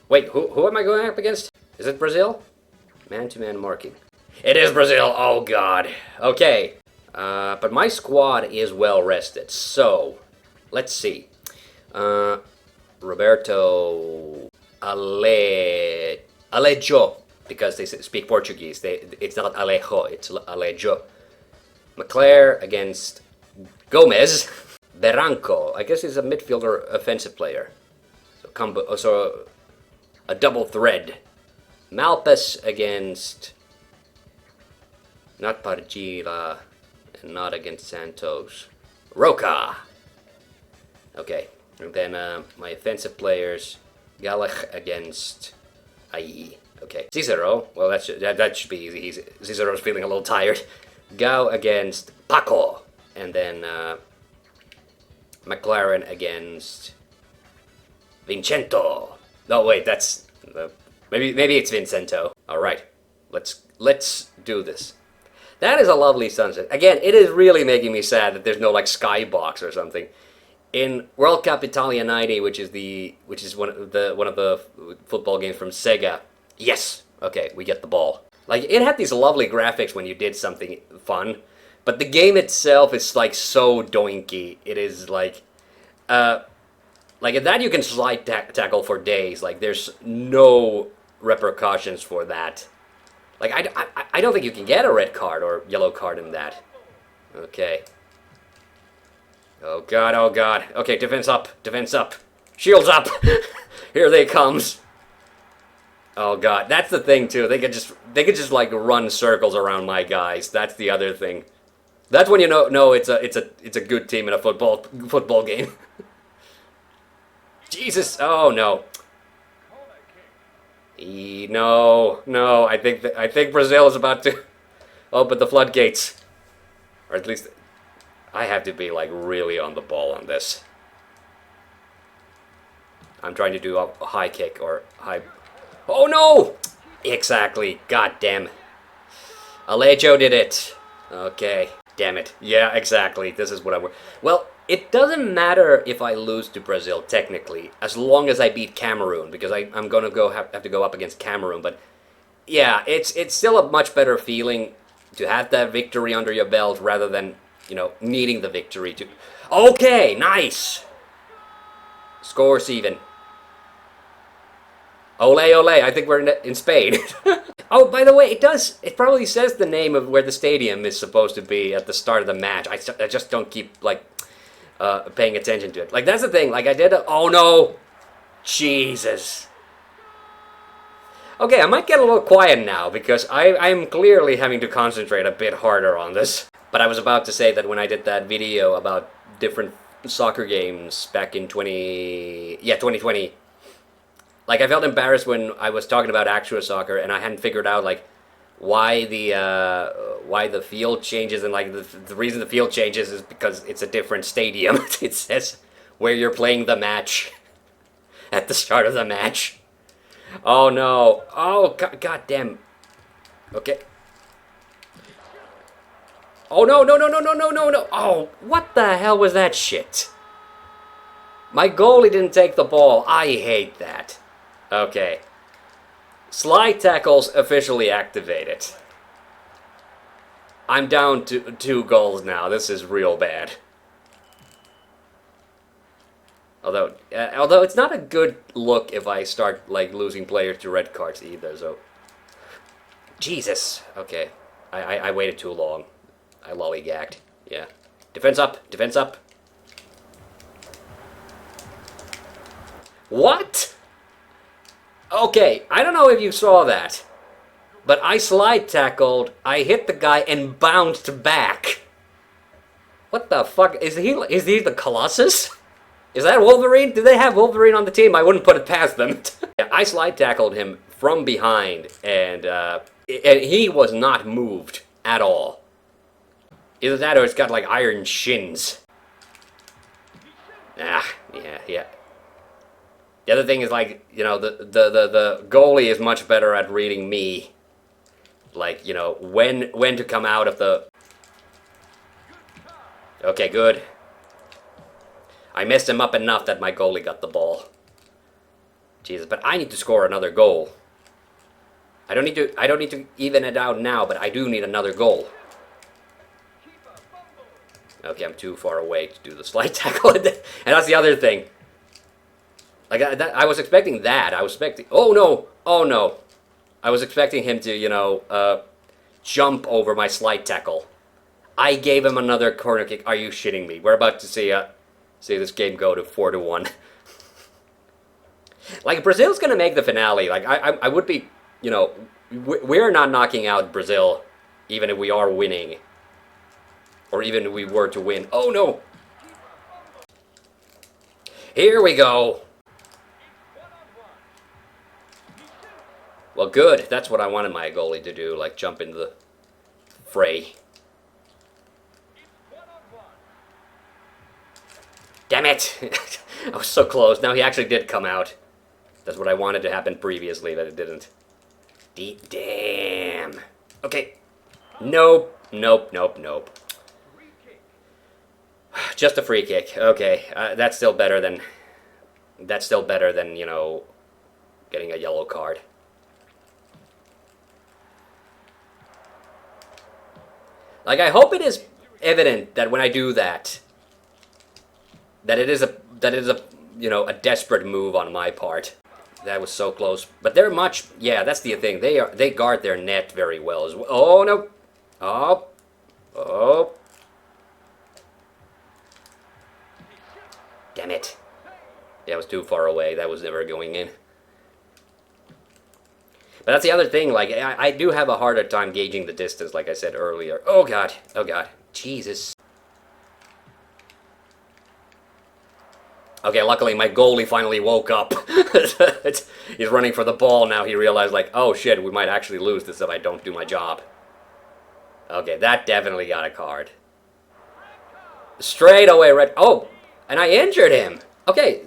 Wait, who am I going up against? Is it Brazil? Man-to-man marking. It is Brazil! Oh god. Okay. But my squad is well rested, so let's see. Roberto Alejo, because they speak Portuguese. It's not Alejo, it's Alejo. McClare against Gomez. Barranco, I guess he's a midfielder offensive player. So a double thread. Malpas against not Pargila and not against Santos. Roca. Okay, and then my offensive players, Galach against Ai. Okay, Cicero. Well, that should be easy. Cicero's feeling a little tired. Gao against Paco, and then McLaren against Vincento. No, wait, that's maybe it's Vincento. All right, let's do this. That is a lovely sunset. Again, it is really making me sad that there's no like skybox or something. In World Cup Italia '90, which is one of the football games from Sega. Yes, okay, we get the ball. Like it had these lovely graphics when you did something fun, but the game itself is like so doinky. It is like that you can slide tackle for days. Like there's no repercussions for that. Like I don't think you can get a red card or yellow card in that. Okay. Oh god, oh god. Okay, defense up, shields up. Here they comes. Oh god, that's the thing too. They could just like run circles around my guys. That's the other thing. That's when you know it's a good team in a football game. Jesus! Oh no! No! I think Brazil is about to open the floodgates, or at least I have to be like really on the ball on this. I'm trying to do a high kick or high. Oh no! Exactly. God damn. Alejo did it. Okay. Damn it. Yeah, exactly. This is what I want. Well, it doesn't matter if I lose to Brazil, technically, as long as I beat Cameroon, because I'm going to have to go up against Cameroon. But, yeah, it's still a much better feeling to have that victory under your belt rather than, needing the victory to... Okay, nice! Scores even. Ole, ole, I think we're in Spain. Oh, by the way, it probably says the name of where the stadium is supposed to be at the start of the match. I just don't keep, paying attention to it. Like, that's the thing, like, oh no! Jesus. Okay, I might get a little quiet now, because I'm clearly having to concentrate a bit harder on this. But I was about to say that when I did that video about different soccer games back in 2020, like, I felt embarrassed when I was talking about actual soccer, and I hadn't figured out, like, why the field changes, and, like, the reason the field changes is because it's a different stadium. It says where you're playing the match at the start of the match. Oh, no. Oh, god damn. Okay. Oh, no. Oh, what the hell was that shit? My goalie didn't take the ball. I hate that. Okay. Slide tackles officially activated. I'm down to 2 goals now. This is real bad. Although it's not a good look if I start like losing players to red cards either. So, Jesus. Okay, I waited too long. I lollygagged. Yeah. Defense up. Defense up. What? Okay, I don't know if you saw that, but I slide tackled, I hit the guy, and bounced back. What the fuck? Is he the Colossus? Is that Wolverine? Do they have Wolverine on the team? I wouldn't put it past them. Yeah, I slide tackled him from behind, and he was not moved at all. Either that or it's got like iron shins. Ah, yeah. The other thing is, like, the goalie is much better at reading me. Like, when to come out of the... Okay, good. I messed him up enough that my goalie got the ball. Jesus, but I need to score another goal. I don't need to even it out now, but I do need another goal. Okay, I'm too far away to do the slide tackle. And that's the other thing. Like, I was expecting that. I was expecting... Oh, no. Oh, no. I was expecting him to, you know, jump over my slide tackle. I gave him another corner kick. Are you shitting me? We're about to see this game go to 4-1. Like, Brazil's going to make the finale. Like, I would be... You know, we're not knocking out Brazil, even if we are winning. Or even if we were to win. Oh, no! Here we go! Well, good. That's what I wanted my goalie to do, like jump into the fray. Damn it! I was so close. Now he actually did come out. That's what I wanted to happen previously, but it didn't. Damn. Okay. Nope. Nope, nope, nope. Just a free kick. Okay. That's still better than... That's still better than, you know, getting a yellow card. Like, I hope it is evident that when I do that, that it is a, you know, a desperate move on my part. That was so close. But they're much, yeah, that's the thing. They guard their net very well as well. Oh, no. Oh. Oh. Damn it. Yeah, I was too far away. That was never going in. But that's the other thing, like, I do have a harder time gauging the distance, like I said earlier. Oh, God. Oh, God. Jesus. Okay, luckily my goalie finally woke up. He's running for the ball now. He realized, like, oh, shit, we might actually lose this if I don't do my job. Okay, that definitely got a card. Straight away red. Oh, and I injured him. Okay.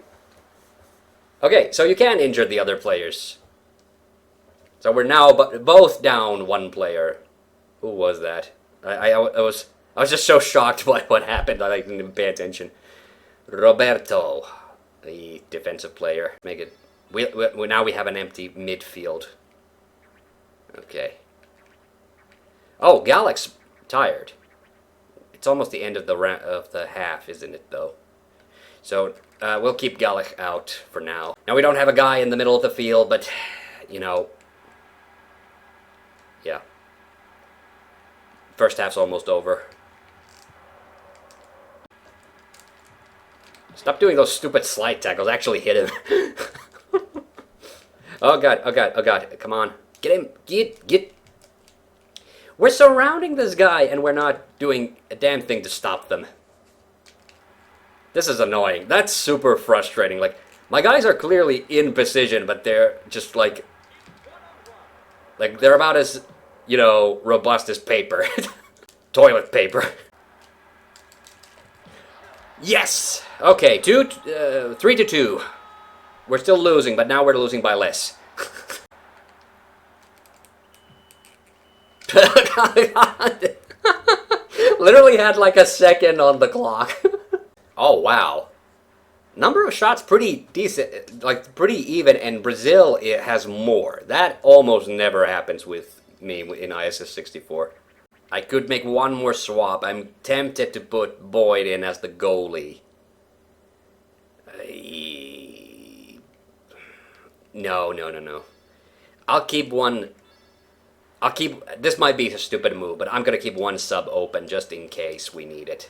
Okay, so you can injure the other players. So we're now both down one player. Who was that? I was just so shocked by what happened that I didn't even pay attention. Roberto, the defensive player. Make it. Now we have an empty midfield. Okay. Oh, Gallic's tired. It's almost the end of the half, isn't it? Though. So we'll keep Gallic out for now. Now we don't have a guy in the middle of the field, but you know. Yeah. First half's almost over. Stop doing those stupid slide tackles. Actually hit him. Oh, God. Oh, God. Oh, God. Come on. Get him. Get. We're surrounding this guy, and we're not doing a damn thing to stop them. This is annoying. That's super frustrating. Like, my guys are clearly in position, but they're just, like, they're about as, you know, robust as paper. Toilet paper. Yes! Okay, 3-2. We're still losing, but now we're losing by less. Literally had like a second on the clock. Oh, wow. Number of shots pretty decent, like pretty even, and Brazil it has more. That almost never happens with me in ISS 64. I could make one more swap. I'm tempted to put Boyd in as the goalie. No. I'll keep one... This might be a stupid move, but I'm gonna keep one sub open just in case we need it.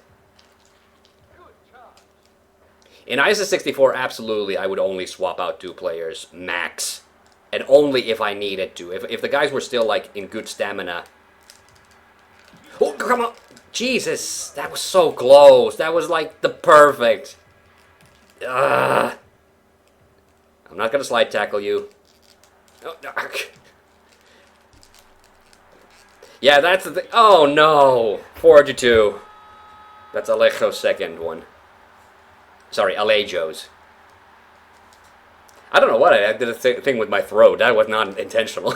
In ISS 64, absolutely, I would only swap out 2 players, max. And only if I needed to. If the guys were still, like, in good stamina... Oh, come on! Jesus! That was so close! That was, like, the perfect... I'm not gonna slide tackle you. Oh, no. Yeah, that's the thing. Oh, no! 4-2. That's Alejo's second one. Sorry, Alejo's. I don't know what I did a thing with my throat. That was not intentional.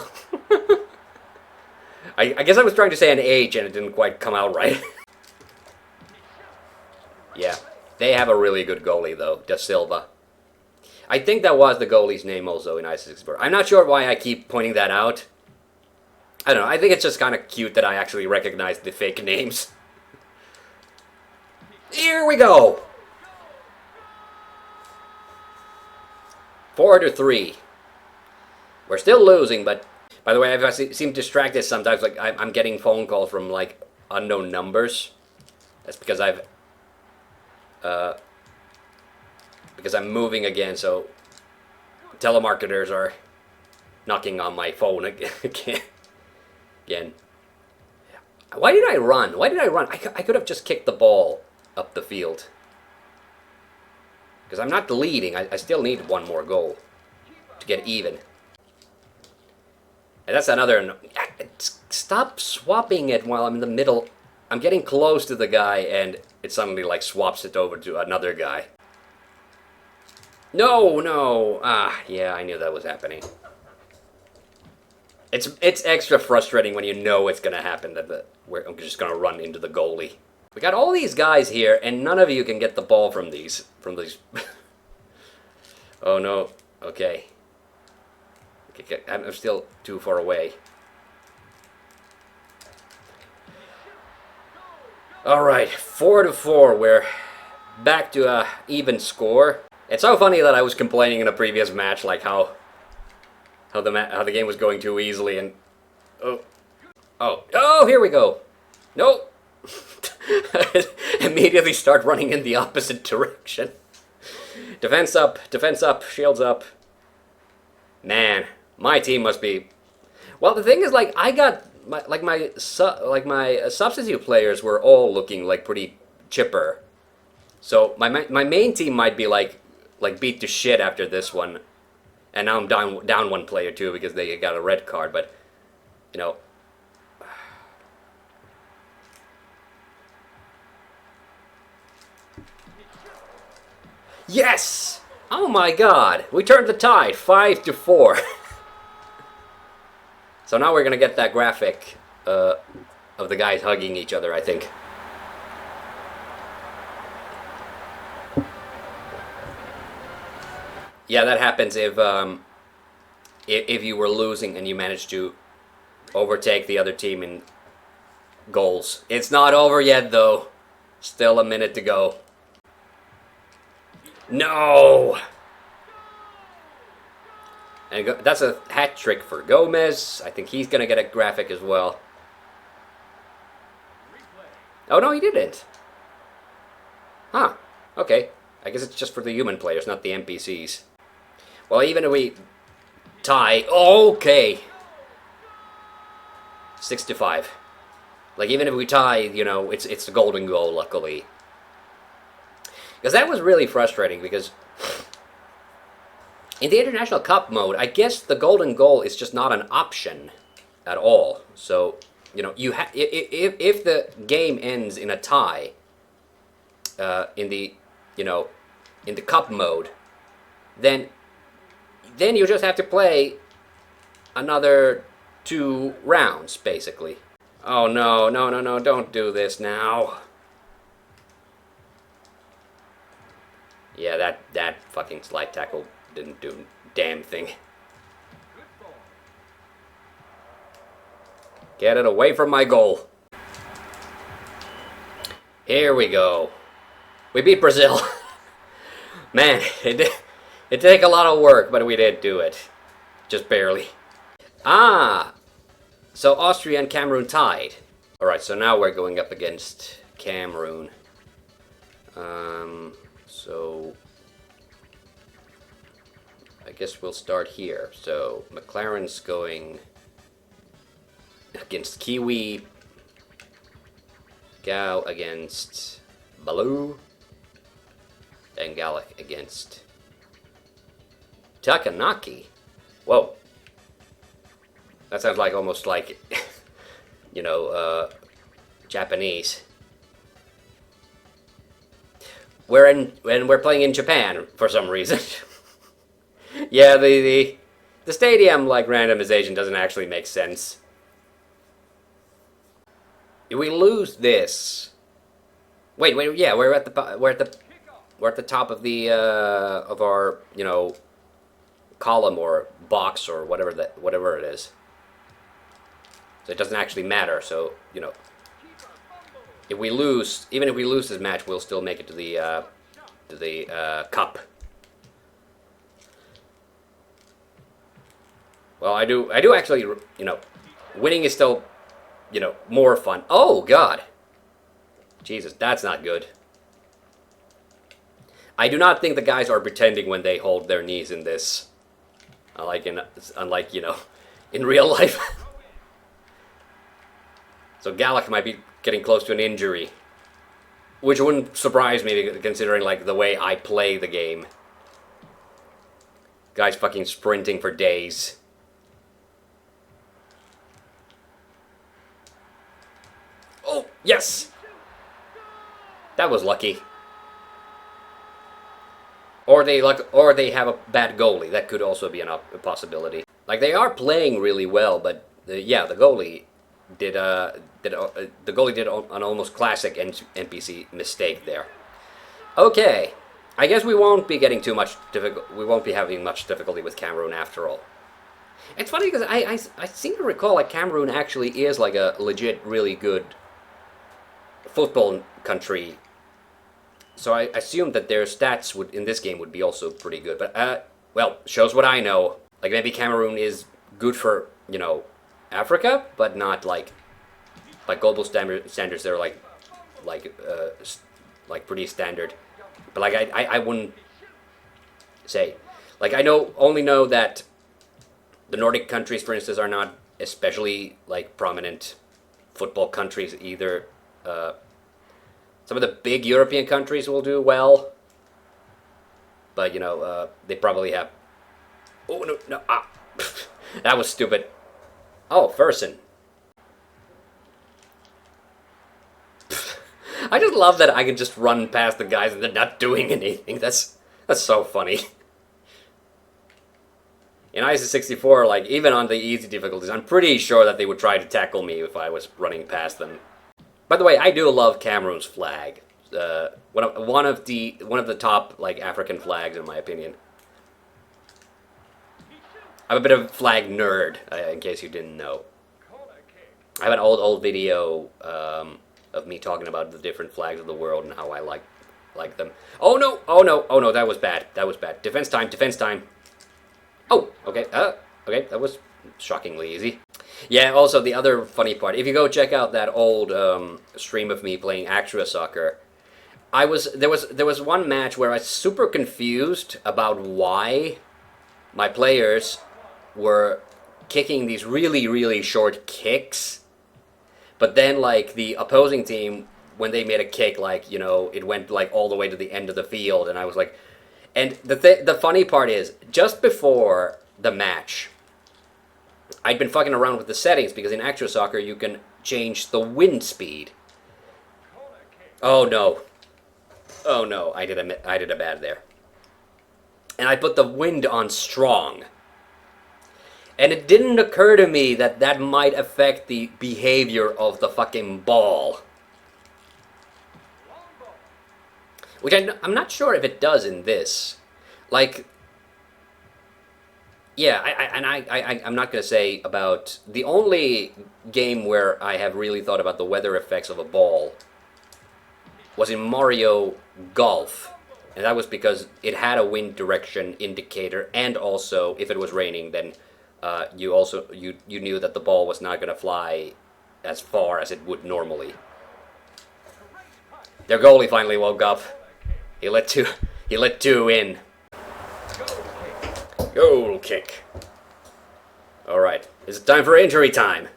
I guess I was trying to say an age and it didn't quite come out right. Yeah. They have a really good goalie, though, Da Silva. I think that was the goalie's name also in ISS Explorer. I'm not sure why I keep pointing that out. I don't know. I think it's just kind of cute that I actually recognize the fake names. Here we go. 4-3. We're still losing, but by the way, I seem distracted sometimes. Like I'm getting phone calls from like unknown numbers. That's because because I'm moving again. So telemarketers are knocking on my phone again. Why did I run? Why did I run? I could have just kicked the ball up the field. Because I'm not leading. I still need one more goal to get even. And that's another... Stop swapping it while I'm in the middle. I'm getting close to the guy and it suddenly like swaps it over to another guy. No! Ah, yeah, I knew that was happening. It's extra frustrating when you know it's gonna happen that I'm just gonna run into the goalie. We got all these guys here, and none of you can get the ball from these. Oh no. Okay. I'm still too far away. All right, 4-4. We're back to a even score. It's so funny that I was complaining in a previous match, like how the game was going too easily, and oh, here we go. Nope. Immediately start running in the opposite direction. Defense up, shields up. Man, my team must be. Well, the thing is, like, I got my substitute players were all looking like pretty chipper. So my main team might be like beat to shit after this one. And now I'm down one player too because they got a red card, but you know. Yes! Oh my god! We turned the tide, 5-4. So now we're gonna get that graphic of the guys hugging each other, I think. Yeah, that happens if you were losing and you managed to overtake the other team in goals. It's not over yet, though. Still a minute to go. No! And that's a hat trick for Gomez. I think he's gonna get a graphic as well. Oh no, he didn't. Huh. Okay. I guess it's just for the human players, not the NPCs. Well, even if we tie... Okay. 6-5. Like, even if we tie, you know, it's the golden goal, luckily. Because that was really frustrating, because... in the International Cup mode, I guess the golden goal is just not an option at all. So, you know, if the game ends in a tie, in the cup mode, then you just have to play another 2 rounds, basically. Oh no, don't do this now. Yeah, that fucking slide tackle didn't do a damn thing. Get it away from my goal. Here we go. We beat Brazil. Man, it took a lot of work, but we did do it. Just barely. Ah! So Austria and Cameroon tied. Alright, so now we're going up against Cameroon. So... I guess we'll start here. So, McLaren's going against Kiwi. Gao against Baloo. And Gallic against Takanaki. Whoa. That sounds like almost like, you know, Japanese. We're playing in Japan for some reason. Yeah, the stadium like randomization doesn't actually make sense. If we lose this, wait, yeah, we're at the we're at the top of our, you know, column or box or whatever it is. So it doesn't actually matter. So, you know, if we lose, even if we lose this match, we'll still make it to the cup. Well, I do actually, you know, winning is still, you know, more fun. Oh God, Jesus, that's not good. I do not think the guys are pretending when they hold their knees in this. Unlike, you know, in real life. So Galak might be getting close to an injury, which wouldn't surprise me considering like the way I play the game. Guys fucking sprinting for days. Oh, yes! That was lucky. Or they have a bad goalie. That could also be a possibility. Like, they are playing really well, but yeah, the goalie did an almost classic NPC mistake there. Okay, I guess we won't be getting too much we won't be having much difficulty with Cameroon after all. It's funny because I seem to recall like Cameroon actually is like a legit really good football country. So I assumed that their stats would in this game would be also pretty good. But well, shows what I know. Like maybe Cameroon is good for, you know, Africa, but not like global standards. They're like pretty standard. But like I wouldn't say, like I only know that the Nordic countries, for instance, are not especially like prominent football countries either. Some of the big European countries will do well, but you know they probably have. Oh no! That was stupid. Oh, Fersen. I just love that I can just run past the guys and they're not doing anything. That's so funny. In ISS 64, like even on the easy difficulties, I'm pretty sure that they would try to tackle me if I was running past them. By the way, I do love Cameroon's flag. One of the top like African flags in my opinion. I'm a bit of a flag nerd, in case you didn't know. I have an old video of me talking about the different flags of the world and how I like them. Oh no! Oh no! Oh no! That was bad. That was bad. Defense time! Defense time! Oh, okay. Okay, that was shockingly easy. Yeah. Also, the other funny part, if you go check out that old stream of me playing Actua Soccer, there was one match where I was super confused about why my players were kicking these really short kicks, but then like the opposing team, when they made a kick, like, you know, it went like all the way to the end of the field, and I was like, and the funny part is, just before the match, I'd been fucking around with the settings because in Actua Soccer you can change the wind speed. Oh no! Oh no! I did a bad there, and I put the wind on strong. And it didn't occur to me that that might affect the behavior of the fucking ball. Which I'm not sure if it does in this. Like, yeah, I'm not going to say about... The only game where I have really thought about the weather effects of a ball was in Mario Golf. And that was because it had a wind direction indicator, and also, if it was raining, then... you knew that the ball was not going to fly as far as it would normally. Their goalie finally woke up. He let two in. Goal kick. All right, it's time for injury time.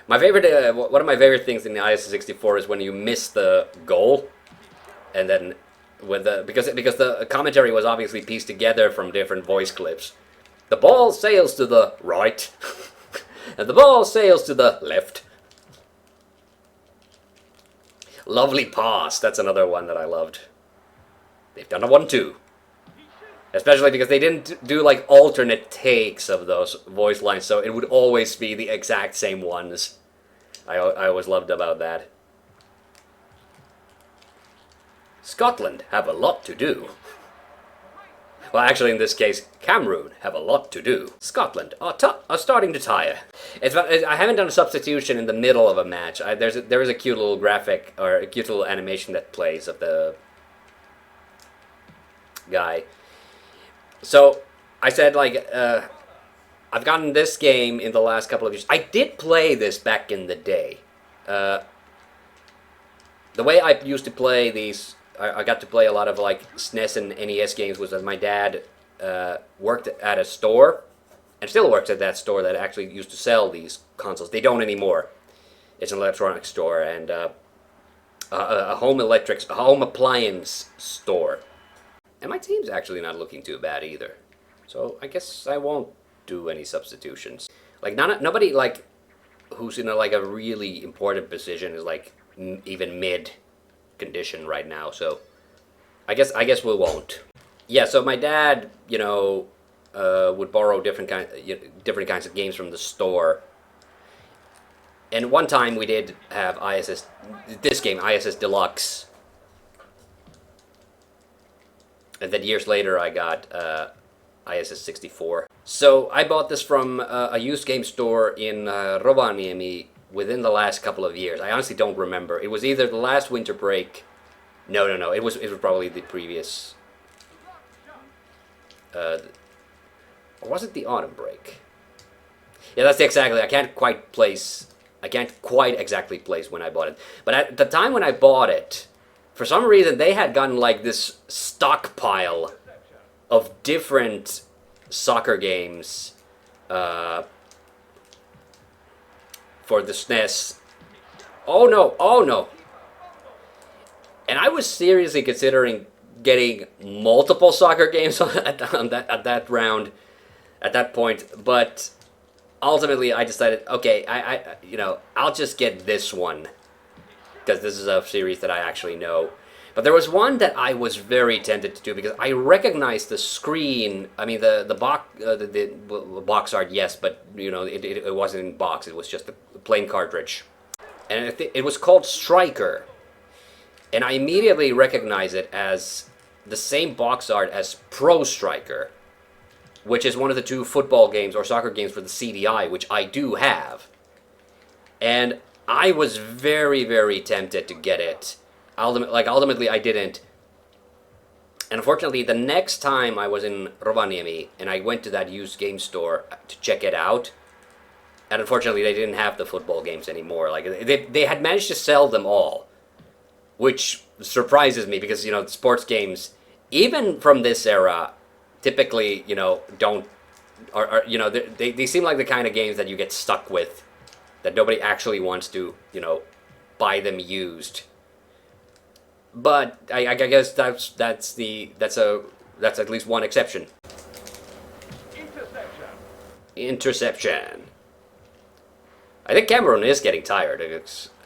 My favorite, one of my favorite things in the ISS 64 is when you miss the goal, and then because the commentary was obviously pieced together from different voice clips. The ball sails to the right, and the ball sails to the left. Lovely pass, that's another one that I loved. They've done a 1-2. Especially because they didn't do like alternate takes of those voice lines, so it would always be the exact same ones. I always loved about that. Scotland have a lot to do. Well, actually, in this case, Cameroon have a lot to do. Scotland are starting to tire. I haven't done a substitution in the middle of a match. There is a cute little graphic, or a cute little animation that plays of the guy. So, I said, like, I've gotten this game in the last couple of years. I did play this back in the day. The way I used to play these, I got to play a lot of like SNES and NES games, was that my dad worked at a store, and still works at that store that actually used to sell these consoles. They don't anymore. It's an electronics store and a home appliance store. And my team's actually not looking too bad either. So I guess I won't do any substitutions. Like nobody like who's in a really important position is like even mid condition right now. So I guess we won't. Yeah. So my dad, would borrow different kinds of games from the store. And one time we did have ISS Deluxe. And then years later I got ISS 64. So I bought this from a used game store in Rovaniemi within the last couple of years. I honestly don't remember. It was either the last winter break. No. It was probably the previous. Or was it the autumn break? Yeah, that's exactly. I can't quite exactly place when I bought it. But at the time when I bought it, for some reason they had gotten like this stockpile of different soccer games for the SNES. Oh no. And I was seriously considering getting multiple soccer games at that point, but ultimately I decided, okay, I'll just get this one because this is a series that I actually know. But there was one that I was very tempted to do because I recognized the screen. I mean, the box art, yes, but it wasn't in box. It was just a plain cartridge, and it was called Striker. And I immediately recognized it as the same box art as Pro Striker, which is one of the two football games or soccer games for the CDI, which I do have. And I was very, very tempted to get it. Ultimately, I didn't. And unfortunately, the next time I was in Rovaniemi, and I went to that used game store to check it out, and unfortunately, they didn't have the football games anymore. Like they had managed to sell them all, which surprises me because sports games, even from this era, typically don't they seem like the kind of games that you get stuck with, that nobody actually wants to buy them used. But I guess that's at least one exception. Interception. I think Cameroon is getting tired.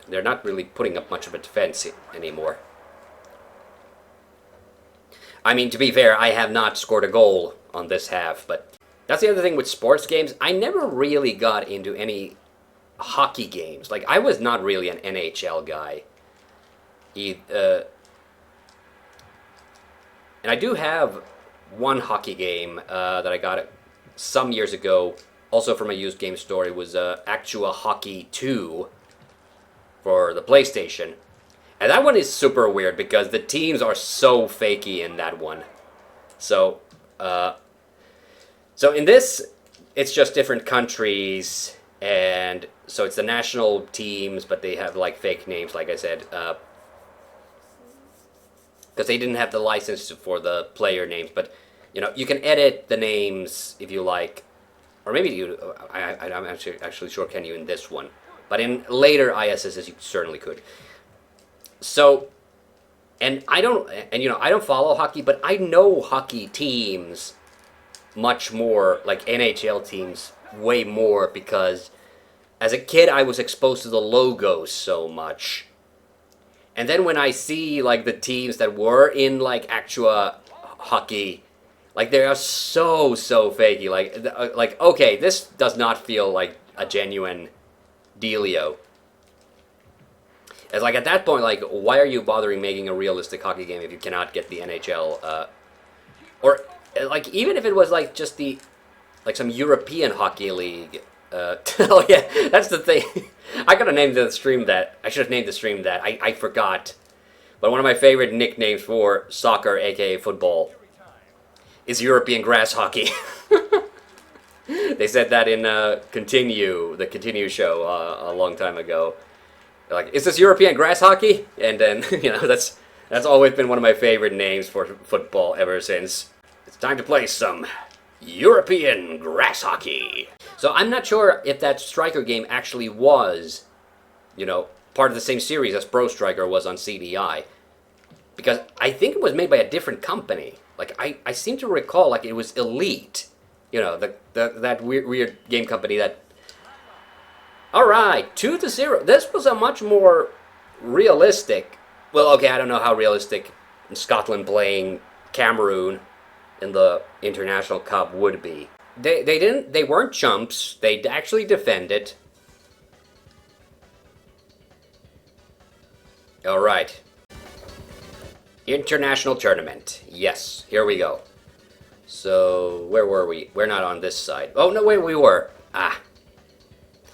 They're not really putting up much of a defense anymore. I mean, to be fair, I have not scored a goal on this half, but that's the other thing with sports games. I never really got into any hockey games. Like, I was not really an NHL guy. And I do have one hockey game that I got some years ago, also from a used game store. It was Actua Hockey 2 for the PlayStation. And that one is super weird because the teams are so fakey in that one. So in this, it's just different countries, and so it's the national teams, but they have like fake names, like I said, because they didn't have the license for the player names. But you can edit the names if you like, or maybe I'm actually sure can you in this one, but in later ISSs you certainly could. So, and I don't follow hockey, but I know hockey teams much more, like NHL teams, way more, because as a kid I was exposed to the logos so much. And then when I see like the teams that were in like Actua Hockey, like they are so fakey. Like okay, this does not feel like a genuine dealio. It's like at that point, like, why are you bothering making a realistic hockey game if you cannot get the NHL? Or like, even if it was like just the like some European hockey league. Oh yeah, that's the thing. I gotta name the stream that. I should have named the stream that. I forgot. But one of my favorite nicknames for soccer, aka football, is European grass hockey. They said that in the Continue show a long time ago. They're like, is this European grass hockey? And then, you know, that's always been one of my favorite names for football ever since. It's time to play some European grass hockey. So I'm not sure if that Striker game actually was, you know, part of the same series as Pro Striker was on CDI. Because I think it was made by a different company. Like, I seem to recall, like, it was Elite. You know, that weird game company that... Alright, 2-0. This was a much more realistic... Well, okay, I don't know how realistic Scotland playing Cameroon in the International Cup would be. They weren't chumps. They actually defended. Alright. International tournament. Yes, here we go. So, where were we? We're not on this side. Oh, no, wait, we were. Ah.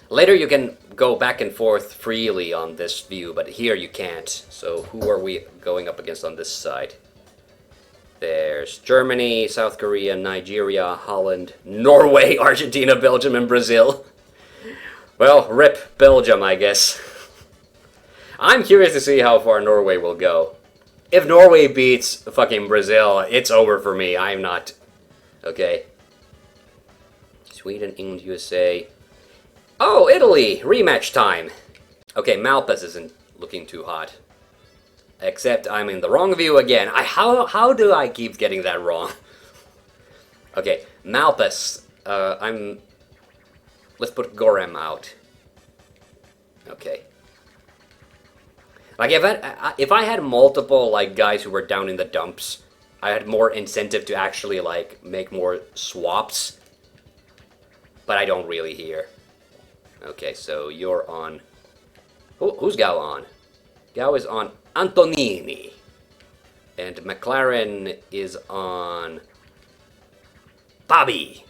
Later you can go back and forth freely on this view, but here you can't. So, who are we going up against on this side? There's Germany, South Korea, Nigeria, Holland, Norway, Argentina, Belgium, and Brazil. Well, rip Belgium, I guess. I'm curious to see how far Norway will go. If Norway beats fucking Brazil, it's over for me. I'm not... Okay. Sweden, England, USA. Oh, Italy! Rematch time! Okay, Malpas isn't looking too hot. Except I'm in the wrong view again. How do I keep getting that wrong? Okay, Malpas. Let's put Gorem out. Okay. Like, if I had multiple, like, guys who were down in the dumps, I had more incentive to actually, like, make more swaps. But I don't really here. Okay, so you're on... Who's Gao on? Gao is on Antonini. And McLaren is on... Bobby!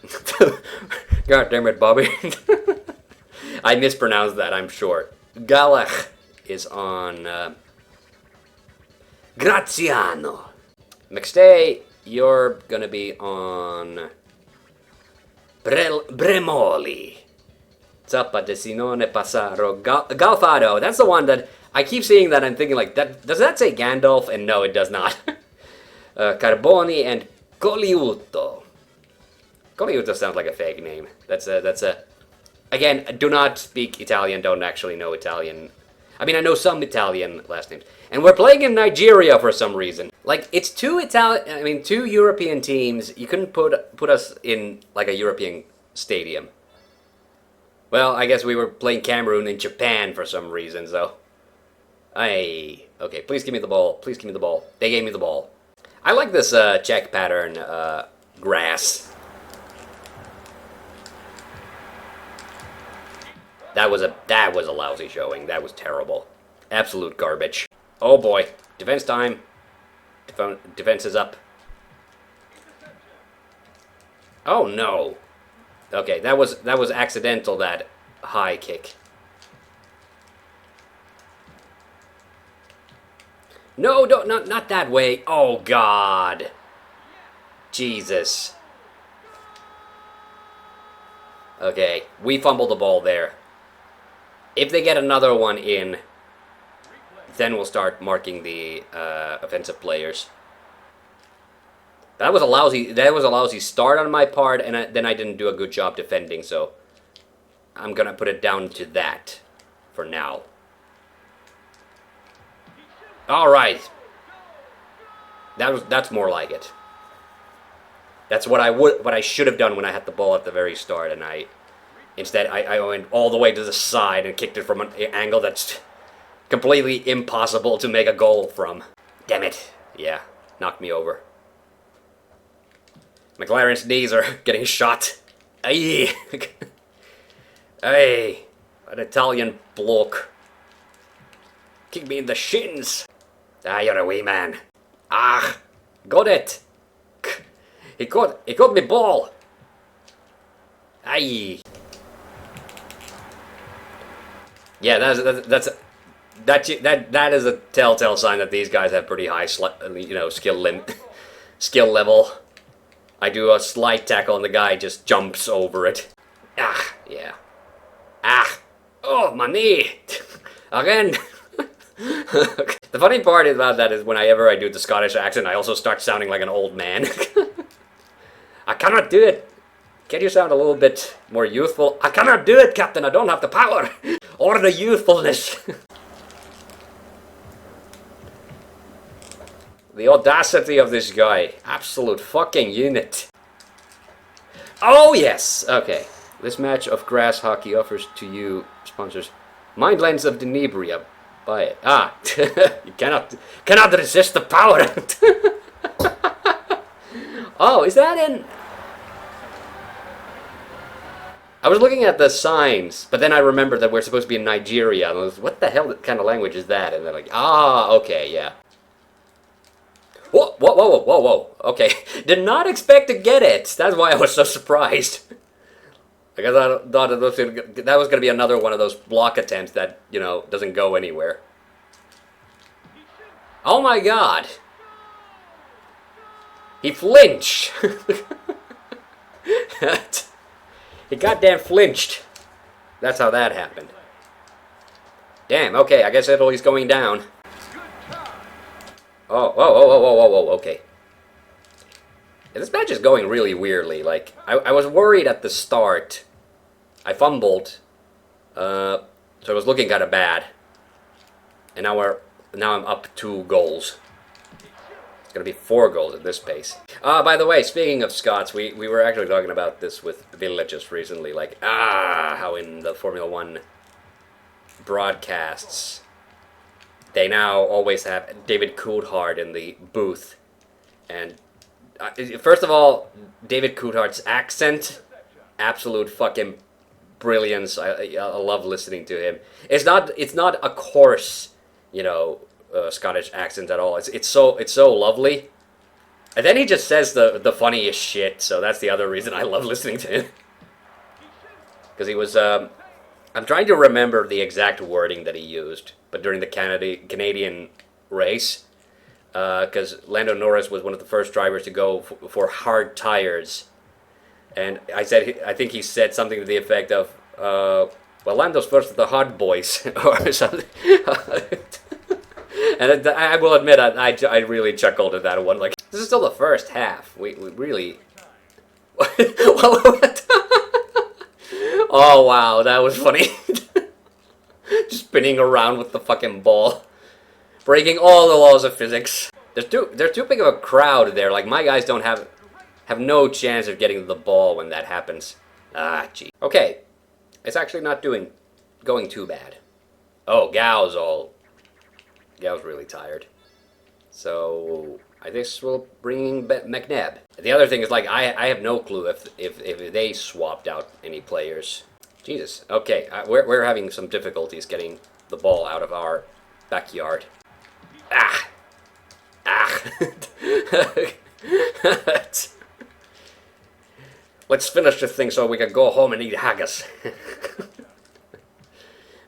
God damn it, Bobby. I mispronounced that, I'm sure. Galach is on Graziano. McStay, you're gonna be on Bremoli. Zappa de Sinone Passaro. Galfado. That's the one that I keep seeing that I'm thinking like, does that say Gandalf? And no, it does not. Carboni and Coliuto. Coliuto sounds like a fake name. That's a... Again, do not speak Italian, don't actually know Italian. I mean, I know some Italian last names. And we're playing in Nigeria for some reason. Like, it's two European teams. You couldn't put us in, like, a European stadium. Well, I guess we were playing Cameroon in Japan for some reason, so... Okay, please give me the ball. Please give me the ball. They gave me the ball. I like this check pattern grass. That was a lousy showing. That was terrible. Absolute garbage. Oh boy. Defense time. Defense is up. Oh no. Okay, that was accidental, that high kick. No, not that way. Oh God. Jesus. Okay, we fumbled the ball there. If they get another one in, then we'll start marking the offensive players. That was a lousy start on my part, and then I didn't do a good job defending, so I'm gonna put it down to that for now. All right, that's more like it. That's what I should have done when I had the ball at the very start, and instead I went all the way to the side and kicked it from an angle that's completely impossible to make a goal from. Damn it! Yeah, knocked me over. McLaren's knees are getting shot. Ay, an Italian bloke. Kick me in the shins. Ah, you're a wee man. Ah, got it. He got me ball. Aye. Yeah, that is a telltale sign that these guys have pretty high, skill level. I do a slight tackle and the guy just jumps over it. Ah, yeah. Ah, oh, my knee. Again. The funny part about that is whenever I do the Scottish accent, I also start sounding like an old man. I cannot do it. Can you sound a little bit more youthful? I cannot do it, Captain. I don't have the power or the youthfulness. The audacity of this guy. Absolute fucking unit. Oh, yes. Okay. This match of grass hockey offers to you sponsors Mindlands of Denebria. Buy it. Ah. You cannot resist the power. Oh, is that in... I was looking at the signs, but then I remembered that we're supposed to be in Nigeria. And I was, what the hell kind of language is that? And they're like, ah, okay, yeah. Whoa, whoa, whoa, whoa, whoa. Okay. Did not expect to get it. That's why I was so surprised. I guess I thought that was going to be another one of those block attempts that, you know, doesn't go anywhere. Oh my god. He flinched. He goddamn flinched. That's how that happened. Damn, okay, I guess Italy's going down. Oh, whoa, whoa, whoa, whoa, whoa, whoa, okay. Yeah, this match is going really weirdly. Like, I was worried at the start. I fumbled. So it was looking kind of bad. And now I'm up 2 goals. It's gonna be 4 goals at this pace. By the way, speaking of Scots, we were actually talking about this with Villa just recently. Like, how in the Formula 1 broadcasts, they now always have David Coulthard in the booth. And first of all, David Coulthard's accent, absolute fucking brilliance. I love listening to him. It's not a coarse, you know, Scottish accent at all. It's so lovely. And then he just says the funniest shit, so that's the other reason I love listening to him. Because he was, I'm trying to remember the exact wording that he used, but during the Canadian race, because Lando Norris was one of the first drivers to go for hard tires, and I think he said something to the effect of, well, Lando's first of the hard boys, or something. And I will admit, I really chuckled at that one. Like, this is still the first half. We really... What? Oh, wow, that was funny. Just spinning around with the fucking ball. Breaking all the laws of physics. There's too big of a crowd there. Like, my guys don't have no chance of getting the ball when that happens. Ah, gee. Okay. It's actually not going too bad. Oh, Gal's really tired. So I guess we'll bring McNabb. The other thing is, like, I have no clue if they swapped out any players. Jesus. Okay, we're having some difficulties getting the ball out of our backyard. Ah! Ah! Let's finish this thing so we can go home and eat haggis.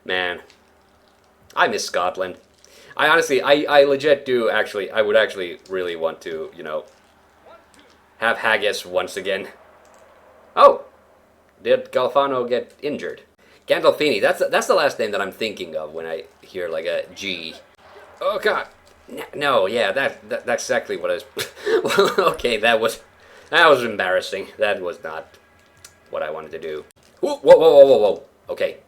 Man. I miss Scotland. I honestly, I legit do actually, I would actually really want to, you know, have haggis once again. Oh! Did Galfano get injured? Gandolfini, that's the last name that I'm thinking of when I hear like a G. Oh god! No, yeah, that's exactly what I was... Okay, that was embarrassing. That was not what I wanted to do. Whoa, whoa, whoa, whoa, whoa. Okay.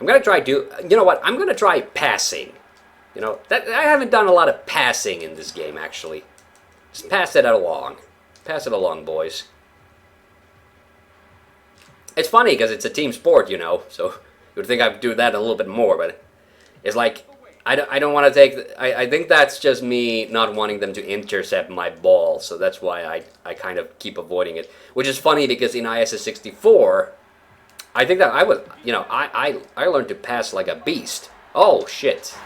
I'm gonna try you know what? I'm gonna try passing. You know, I haven't done a lot of passing in this game, actually. Just pass it along. Pass it along, boys. It's funny, because it's a team sport, you know, so you would think I'd do that a little bit more, but it's like, I don't want to take... I think that's just me not wanting them to intercept my ball, so that's why I kind of keep avoiding it. Which is funny, because in ISS 64... I think that I was, you know, I learned to pass like a beast. Oh, shit.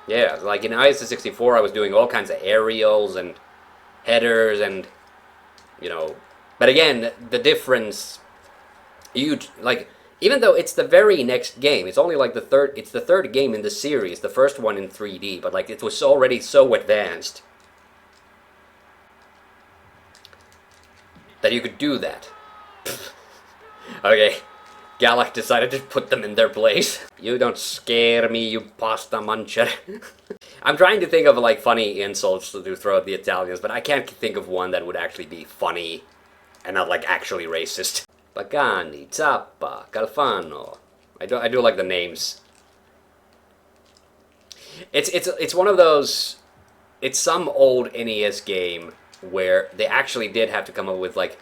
Yeah, like in ISS 64, I was doing all kinds of aerials and headers and, you know... But again, the difference... like, even though it's the very next game, it's only like it's the third game in the series, the first one in 3D, but like it was already so advanced that you could do that. Okay, Galak decided to put them in their place. You don't scare me, you pasta muncher. I'm trying to think of like funny insults to throw at the Italians, but I can't think of one that would actually be funny and not like actually racist. Pagani, Zappa, Calfano. I do like the names. It's one of those. It's some old NES game where they actually did have to come up with like,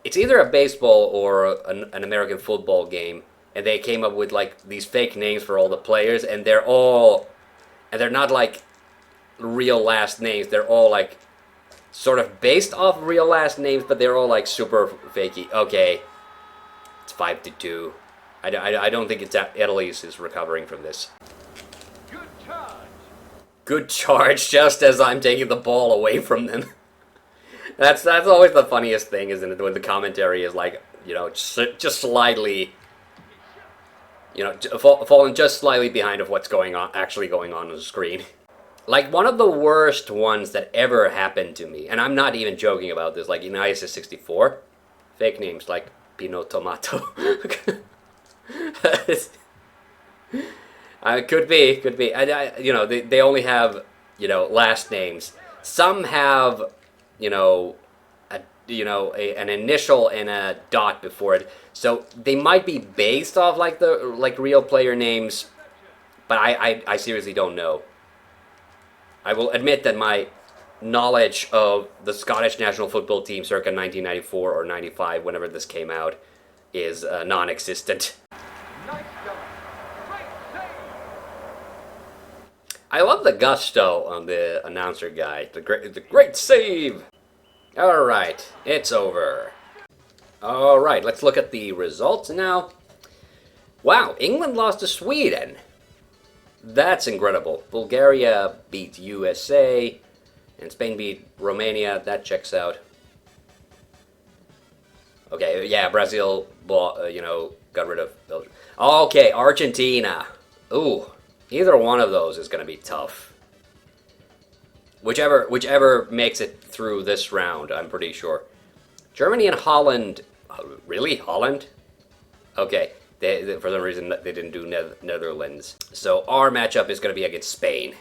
it's either a baseball or an American football game, and they came up with like these fake names for all the players, and they're not like real last names. They're all like sort of based off real last names, but they're all like super fakey. Okay, it's 5-2. I don't think it's Italy's is recovering from this. Good charge. Good charge, just as I'm taking the ball away from them. That's always the funniest thing, isn't it? When the commentary is like, you know, just slightly, you know, falling just slightly behind of what's actually going on the screen. Like, one of the worst ones that ever happened to me, and I'm not even joking about this, like in ISS 64, fake names like Pino Tomato. Could be. You know, they only have, you know, last names. Some have, you know, an initial and a dot before it. So they might be based off like the real player names, but I seriously don't know. I will admit that my knowledge of the Scottish national football team circa 1994 or 95, whenever this came out, is non-existent. I love the gusto on the announcer guy. The great save! Alright, it's over. Alright, let's look at the results now. Wow, England lost to Sweden. That's incredible. Bulgaria beat USA, and Spain beat Romania. That checks out. Okay, yeah, Brazil, you know, got rid of Belgium. Okay, Argentina. Ooh, either one of those is going to be tough. Whichever makes it through this round, I'm pretty sure. Germany and Holland. Really? Holland? Okay. For some reason, they didn't do Netherlands. So our matchup is going to be against Spain.